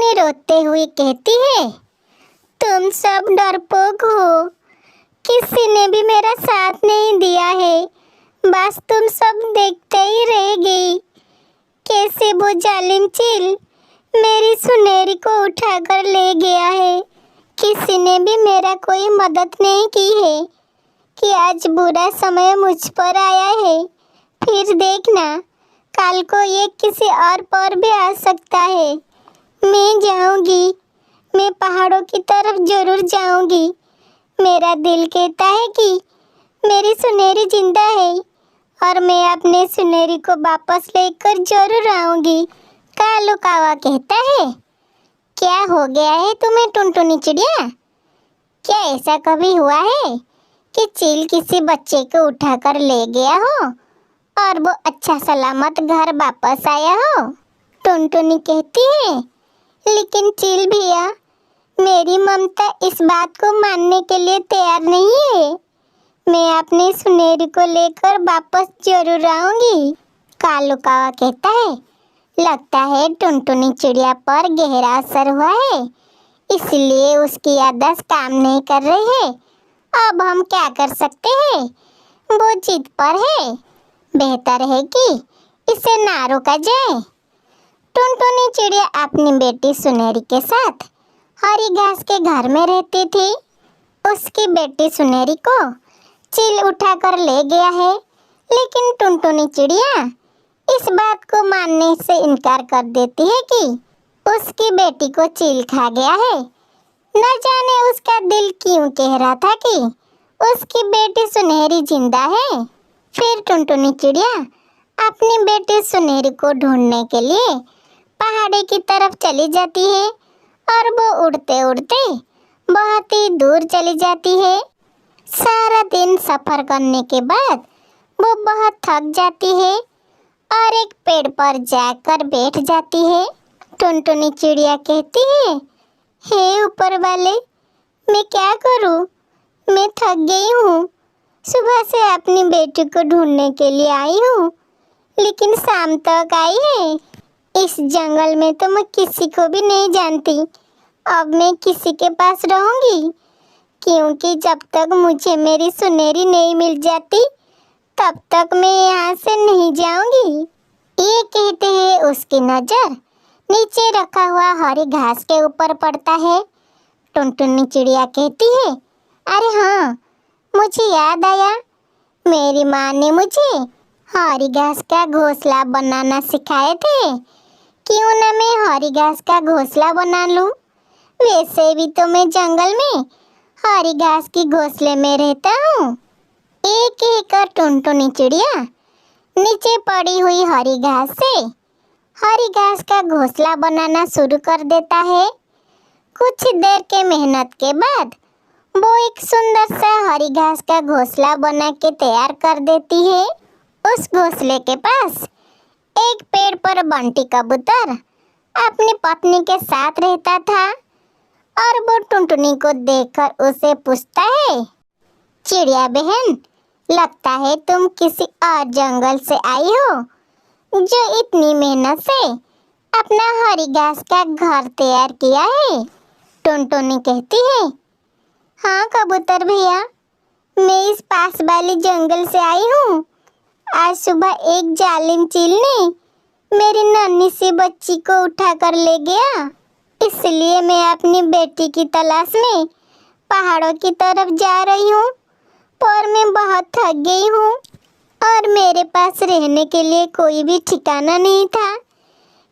टुनटुनी रोते हुए कहती है, तुम सब डरपोक हो, किसी ने भी मेरा साथ नहीं दिया है, बस तुम सब देखते ही रह गई। कैसे वो जालिम चील मेरी सुनहरी को उठाकर ले गया है। किसी ने भी मेरा कोई मदद नहीं की है कि आज बुरा समय मुझ पर आया है। फिर देखना, कल को ये किसी और पर भी आ सकता है। मैं जाऊंगी, मैं पहाड़ों की तरफ जरूर जाऊंगी। मेरा दिल कहता है कि मेरी सुनहरी जिंदा है और मैं अपने सुनहरी को वापस लेकर जरूर आऊंगी। कालू कावा कहता है, क्या हो गया है तुम्हें टुनटुनी चिड़िया? क्या ऐसा कभी हुआ है कि चील किसी बच्चे को उठाकर ले गया हो और वो अच्छा सलामत घर वापस आया हो? टुनटुनी कहती है, लेकिन चील भैया, मेरी ममता इस बात को मानने के लिए तैयार नहीं है। मैं अपनी सुनहरी को लेकर वापस जरूर आऊंगी। कालू कावा कहता है, लगता है टुनटुनी चिड़िया पर गहरा असर हुआ है, इसलिए उसकी याददाश्त काम नहीं कर रही है। अब हम क्या कर सकते हैं? वो जिद पर है, बेहतर है कि इसे ना रोका जाए। टुनटुनी चिड़िया अपनी बेटी सुनहरी के साथ हरी घास के घर में रहती थी। उसकी बेटी सुनहरी को चील उठाकर ले गया है, लेकिन टुनटुनी चिड़िया इस बात को मानने से इनकार कर देती है कि उसकी बेटी को चील खा गया है। न जाने उसका दिल क्यों कह रहा था कि उसकी बेटी सुनहरी जिंदा है। फिर टुनटुनी चिड़िया अपनी बेटी सुनहरी को ढूंढने के लिए पहाड़ी की तरफ चली जाती है और वो उड़ते उड़ते बहुत ही दूर चली जाती है। सारा दिन सफर करने के बाद वो बहुत थक जाती है और एक पेड़ पर जाकर बैठ जाती है। टुनटुनी चिड़िया कहती है, हे ऊपर वाले, मैं क्या करूं? मैं थक गई हूँ। सुबह से अपनी बेटी को ढूंढने के लिए आई हूँ, लेकिन शाम तक आई है। इस जंगल में तो मैं किसी को भी नहीं जानती। अब मैं किसी के पास रहूंगी, क्योंकि जब तक मुझे मेरी सुनहरी नहीं मिल जाती तब तक मैं यहाँ से नहीं जाऊंगी। ये कहते हैं उसकी नजर नीचे रखा हुआ हरी घास के ऊपर पड़ता है। टुनटुनी चिड़िया कहती है, अरे हाँ, मुझे याद आया, मेरी माँ ने मुझे हरी घास का घोंसला बनाना सिखाए थे। क्यों ना मैं हरी घास का घोंसला बना लूं? वैसे भी तो मैं जंगल में हरी घास की घोंसले में रहता हूँ। एक कहकर टुनटुनी चिड़िया नीचे पड़ी हुई हरी घास से हरी घास का घोंसला बनाना शुरू कर देता है। कुछ देर के मेहनत के बाद वो एक सुंदर सा हरी घास का घोंसला बना के तैयार कर देती है। उस घोंसले के पास एक पेड़ पर बंटी कबूतर अपनी पत्नी के साथ रहता था और वो टुनटुनी को देखकर उसे पूछता है, चिड़िया बहन, लगता है तुम किसी और जंगल से आई हो जो इतनी मेहनत से अपना हरी घास का घर तैयार किया है। टुनटुनी कहती है, हाँ कबूतर भैया, मैं इस पास वाले जंगल से आई हूँ। आज सुबह एक जालिम चील ने मेरी नन्ही सी बच्ची को उठाकर ले गया, इसलिए मैं अपनी बेटी की तलाश में पहाड़ों की तरफ जा रही हूँ। पर मैं बहुत थक गई हूँ और मेरे पास रहने के लिए कोई भी ठिकाना नहीं था,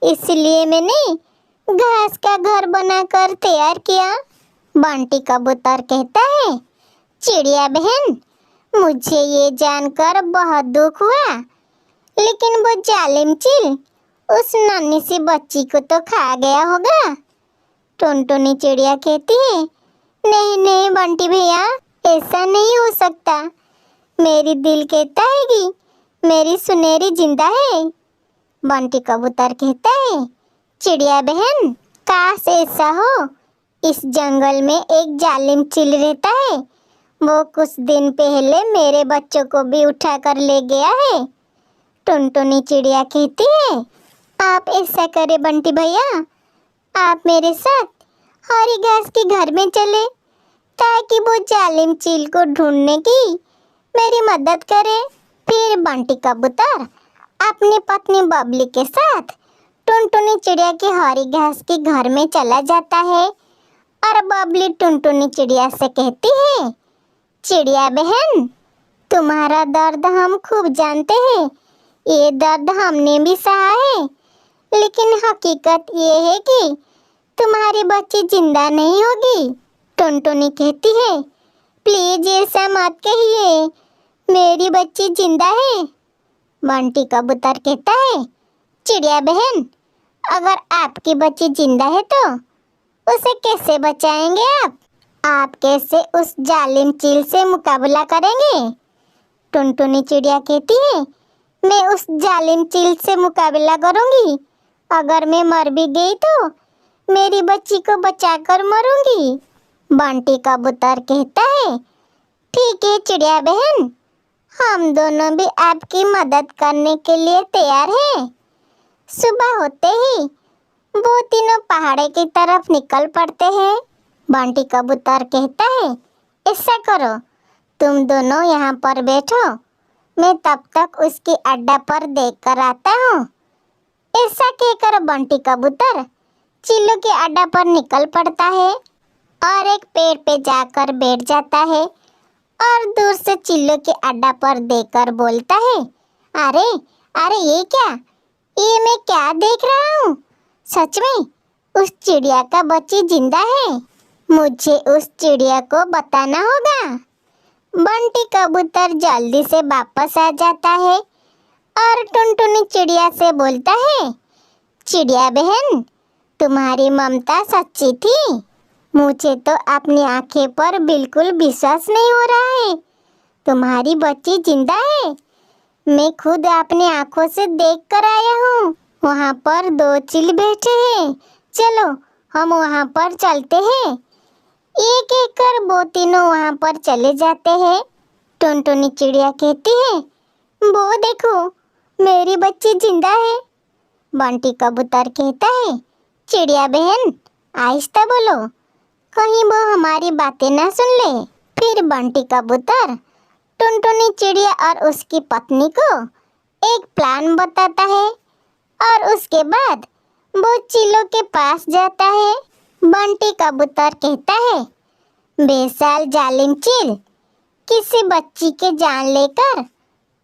इसलिए मैंने घास का घर बनाकर तैयार किया। बंटी कबूतर कहता है, चिड़िया बहन, मुझे ये जानकर बहुत दुख हुआ, लेकिन वो जालिम चील उस नन्ही सी बच्ची को तो खा गया होगा। टुनटुनी चिड़िया कहती है, नहीं नहीं बंटी भैया, ऐसा नहीं हो सकता। मेरी दिल कहता है कि मेरी सुनहरी जिंदा है। बंटी कबूतर कहता है, चिड़िया बहन, काश ऐसा हो। इस जंगल में एक जालिम चील रहता है, वो कुछ दिन पहले मेरे बच्चों को भी उठाकर ले गया है। टुनटुनी चिड़िया कहती है, आप ऐसा करें बंटी भैया, आप मेरे साथ हरी घास के घर में चले ताकि वो जालिम चील को ढूंढने की मेरी मदद करे। फिर बंटी कबूतर अपनी पत्नी बबली के साथ टुनटुनी चिड़िया के हरी घास के घर में चला जाता है और बबली टुनटुनी चिड़िया से कहती है, चिड़िया बहन, तुम्हारा दर्द हम खूब जानते हैं। ये दर्द हमने भी सहा है, लेकिन हकीकत ये है कि तुम्हारी बच्ची जिंदा नहीं होगी। टुनटुनी कहती है, प्लीज ऐसा मत कहिए, मेरी बच्ची जिंदा है। बंटी कबूतर कहता है, चिड़िया बहन, अगर आपकी बच्ची जिंदा है तो उसे कैसे बचाएंगे आप? आप कैसे उस जालिम चील से मुकाबला करेंगे? टुनटुनी चिड़िया कहती है, मैं उस जालिम चील से मुकाबला करूंगी। अगर मैं मर भी गई तो मेरी बच्ची को बचाकर मरूंगी। बंटी कबूतर कहता है, ठीक है चिड़िया बहन, हम दोनों भी आपकी मदद करने के लिए तैयार हैं। सुबह होते ही वो तीनों पहाड़े की तरफ निकल पड़ते हैं। बंटी कबूतर कहता है, ऐसा करो, तुम दोनों यहाँ पर बैठो, मैं तब तक उसकी अड्डा पर देख कर आता हूँ। ऐसा कहकर बंटी कबूतर चिल्लू के अड्डा पर निकल पड़ता है और एक पेड़ पे जाकर बैठ जाता है और दूर से चिल्लू के अड्डा पर देखकर बोलता है, अरे अरे ये क्या, ये मैं क्या देख रहा हूँ? सच में उस चिड़िया का बच्ची जिंदा है। मुझे उस चिड़िया को बताना होगा। बंटी कबूतर जल्दी से वापस आ जाता है और टुनटुनी चिड़िया से बोलता है, चिड़िया बहन, तुम्हारी ममता सच्ची थी। मुझे तो अपनी आंखें पर बिल्कुल विश्वास नहीं हो रहा है। तुम्हारी बच्ची जिंदा है। मैं खुद अपनी आंखों से देख कर आया हूँ। वहाँ पर 2 चील बैठे हैं। चलो हम वहाँ पर चलते हैं। एक एक कर वो तीनों वहाँ पर चले जाते हैं। टुनटुनी चिड़िया कहती है, वो देखो, मेरी बच्ची जिंदा है। बंटी कबूतर कहता है, चिड़िया बहन, आहिस्ता बोलो, कहीं वो हमारी बातें ना सुन ले। फिर बंटी कबूतर टुनटुनी चिड़िया और उसकी पत्नी को एक प्लान बताता है और उसके बाद वो चीलों के पास जाता है। बंटी कबूतर कहता है, बेसाल जालिम चील, किसी बच्ची के जान लेकर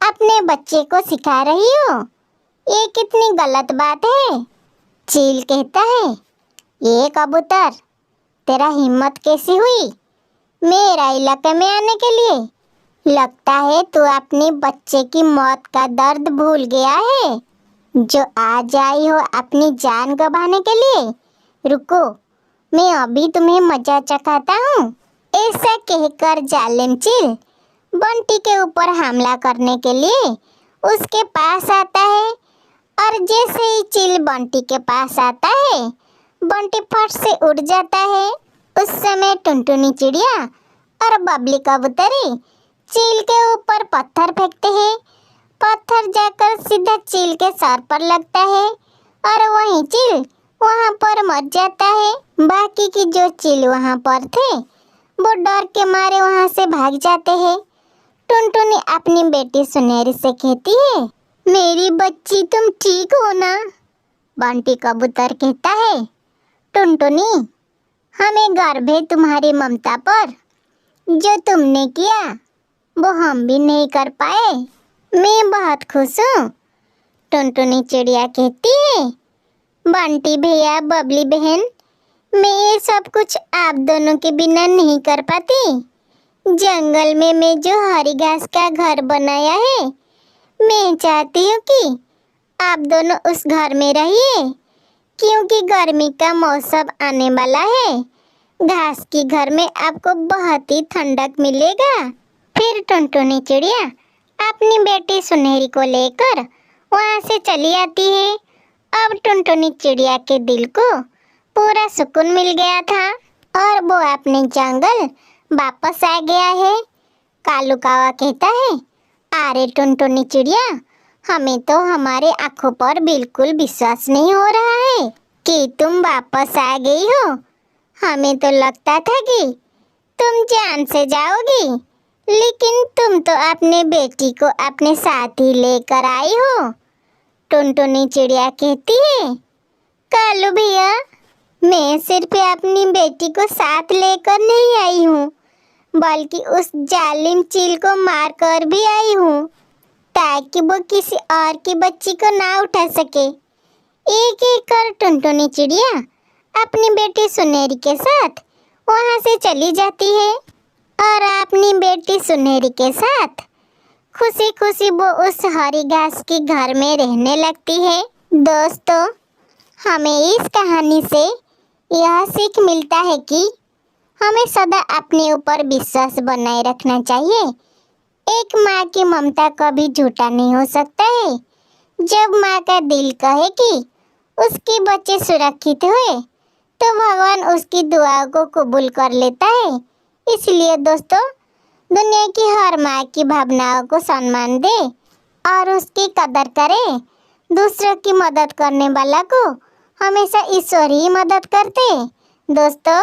अपने बच्चे को सिखा रही हो, ये कितनी गलत बात है। चील कहता है, ये कबूतर, तेरा हिम्मत कैसी हुई मेरा इलाके में आने के लिए? लगता है तू अपने बच्चे की मौत का दर्द भूल गया है, जो आज आई हो अपनी जान गंवाने के लिए। रुको, मैं अभी तुम्हें मजा चखाता हूँ। ऐसा कहकर जालिम चील बंटी के ऊपर हमला करने के लिए उसके पास आता है और जैसे ही चील बंटी के पास आता है, बंटी फट से उड़ जाता है। उस समय टुनटुनी चिड़िया और बबली कबूतरी चील के ऊपर पत्थर फेंकते हैं। पत्थर जाकर सीधा चील के सर पर लगता है और वहीं चील वहां पर मर जाता है। बाकी की जो चील वहां पर थे वो डर के मारे वहां से भाग जाते हैं। टुनटुनी अपनी बेटी सुनहरी से कहती है, मेरी बच्ची तुम ठीक हो ना? बंटी कबूतर कहता है, टुनटुनी, हमें गर्व है तुम्हारी ममता पर। जो तुमने किया वो हम भी नहीं कर पाए। मैं बहुत खुश हूँ। टुनटुनी चिड़िया कहती है, बंटी भैया, बबली बहन, मैं ये सब कुछ आप दोनों के बिना नहीं कर पाती। जंगल में मैं जो हरी घास का घर बनाया है, मैं चाहती हूँ कि आप दोनों उस घर में रहिए, क्योंकि गर्मी का मौसम आने वाला है। घास की घर में आपको बहुत ही ठंडक मिलेगा। फिर टुनटुनी चिड़िया अपनी बेटी सुनहरी को लेकर वहाँ से चली आती है। अब टुनटुनी चिड़िया के दिल को पूरा सुकून मिल गया था और वो अपने जंगल वापस आ गया है। कालू कावा कहता है, अरे टुनटुनी चिड़िया, हमें तो हमारे आंखों पर बिल्कुल विश्वास नहीं हो रहा है कि तुम वापस आ गई हो। हमें तो लगता था कि तुम जान से जाओगी, लेकिन तुम तो अपने बेटी को अपने साथ ही लेकर आई हो। टुनटुनी चिड़िया कहती है, कालू भैया, मैं सिर्फ अपनी बेटी को साथ लेकर नहीं आई हूँ, बल्कि उस जालिम चील को मार कर भी आई हूँ, ताकि वो किसी और की बच्ची को ना उठा सके। एक एक कर टुनटुनी चिड़िया अपनी बेटी सुनहरी के साथ वहाँ से चली जाती है और अपनी बेटी सुनहरी के साथ खुशी खुशी वो उस हरी घास के घर में रहने लगती है। दोस्तों, हमें इस कहानी से यह सीख मिलता है कि हमें सदा अपने ऊपर विश्वास बनाए रखना चाहिए। एक माँ की ममता कभी झूठा नहीं हो सकता है। जब माँ का दिल कहे कि उसके बच्चे सुरक्षित हुए, तो भगवान उसकी दुआओं को कबूल कर लेता है। इसलिए दोस्तों, दुनिया की हर माँ की भावनाओं को सम्मान दे और उसकी कदर करे। दूसरों की मदद करने वाला को हमेशा ईश्वर ही मदद करते। दोस्तों,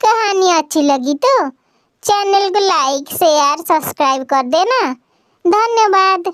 कहानी अच्छी लगी तो चैनल को लाइक, शेयर, सब्सक्राइब कर देना। धन्यवाद।